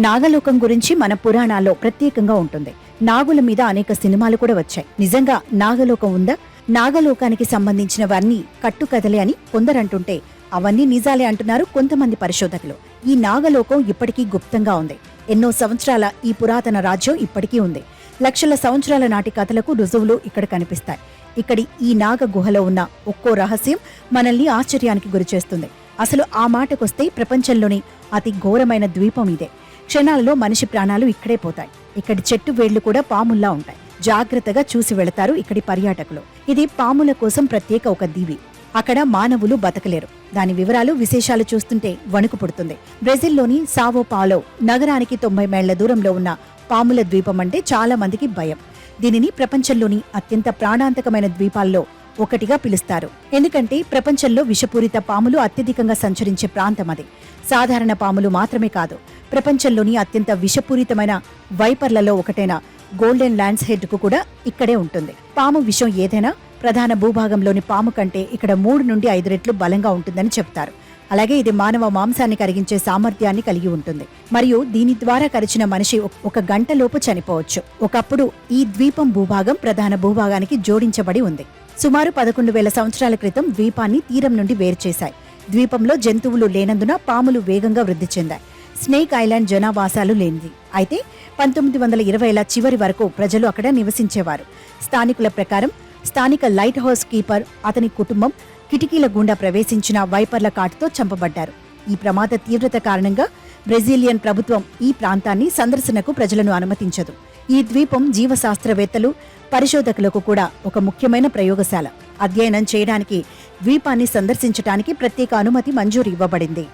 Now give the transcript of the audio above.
నాగలోకం గురించి మన పురాణాల్లో ప్రత్యేకంగా ఉంటుంది. నాగుల మీద అనేక సినిమాలు కూడా వచ్చాయి. నిజంగా నాగలోకం ఉందా? నాగలోకానికి సంబంధించినవన్నీ కట్టుకథలే అని కొందరంటుంటే అవన్నీ నిజాలే అంటున్నారు కొంతమంది పరిశోధకులు. ఈ నాగలోకం ఇప్పటికీ గుప్తంగా ఉంది. ఎన్నో సంవత్సరాల ఈ పురాతన రాజ్యం ఇప్పటికీ ఉంది. లక్షల సంవత్సరాల నాటి కథలకు రుజువులు ఇక్కడ కనిపిస్తాయి. ఇక్కడి ఈ నాగ గుహలో ఉన్న ఒక్కో రహస్యం మనల్ని ఆశ్చర్యానికి గురిచేస్తుంది. అసలు ఆ మాటకొస్తే ప్రపంచంలోని అతి ఘోరమైన ద్వీపం ఇదే. క్షణాలలో మనిషి ప్రాణాలు ఇక్కడే పోతాయి. ఇక్కడి చెట్టు వేళ్లు కూడా పాముల్లా ఉంటాయి. జాగ్రత్తగా చూసి వెళతారు ఇక్కడి పర్యాటకులు. ఇది పాముల కోసం ప్రత్యేక ఒక దీవి. అక్కడ మానవులు బతకలేరు. దాని వివరాలు, విశేషాలు చూస్తుంటే వణుకు పుడుతుంది. బ్రెజిల్లోని సావో పాలో నగరానికి 90 మైళ్ల దూరంలో ఉన్న పాముల ద్వీపం అంటే చాలా మందికి భయం. దీనిని ప్రపంచంలోని అత్యంత ప్రాణాంతకమైన ద్వీపాల్లో ఒకటిగా పిలుస్తారు. ఎందుకంటే ప్రపంచంలో విషపూరిత పాములు అత్యధికంగా సంచరించే ప్రాంతం అది. సాధారణ పాములు మాత్రమే కాదు, ప్రపంచంలోని అత్యంత విషపూరితమైన వైపర్లలో ఒకటైన గోల్డెన్ ల్యాండ్స్ హెడ్ కు కూడా ఇక్కడే ఉంటుంది. పాము విషం ఏదైనా ప్రధాన భూభాగంలోని పాము కంటే ఇక్కడ 3 నుండి 5 రెట్లు బలంగా ఉంటుందని చెప్తారు. అలాగే ఇది మానవ మాంసాన్ని కరిగించే సామర్థ్యాన్ని కలిగి ఉంటుంది. మరియు దీని ద్వారా కరిచిన మనిషి 1 గంటలోపు చనిపోవచ్చు. ఒకప్పుడు ఈ ద్వీపం భూభాగం ప్రధాన భూభాగానికి జోడించబడి ఉంది. సుమారు 11,000 సంవత్సరాల క్రితం ద్వీపాన్ని తీరం నుండి వేరుచేశాయి. ద్వీపంలో జంతువులు లేనందున పాములు వేగంగా వృద్ధి చెందాయి. స్నేక్ ఐలాండ్ జనావాసాలు లేనిది. అయితే 1920ల చివరి వరకు ప్రజలు అక్కడ నివసించేవారు. స్థానికుల ప్రకారం స్థానిక లైట్ హౌస్ కీపర్, అతని కుటుంబం కిటికీల గుండా ప్రవేశించిన వైపర్ల కాటుతో చంపబడ్డారు. ఈ ప్రమాద తీవ్రత కారణంగా బ్రెజిలియన్ ప్రభుత్వం ఈ ప్రాంతాన్ని సందర్శనకు ప్రజలను అనుమతించదు. ఈ ద్వీపం జీవశాస్త్రవేత్తలు, పరిశోధకులకు కూడా ఒక ముఖ్యమైన ప్రయోగశాల. అధ్యయనం చేయడానికి ద్వీపాన్ని సందర్శించడానికి ప్రత్యేక అనుమతి మంజూరు ఇవ్వబడింది.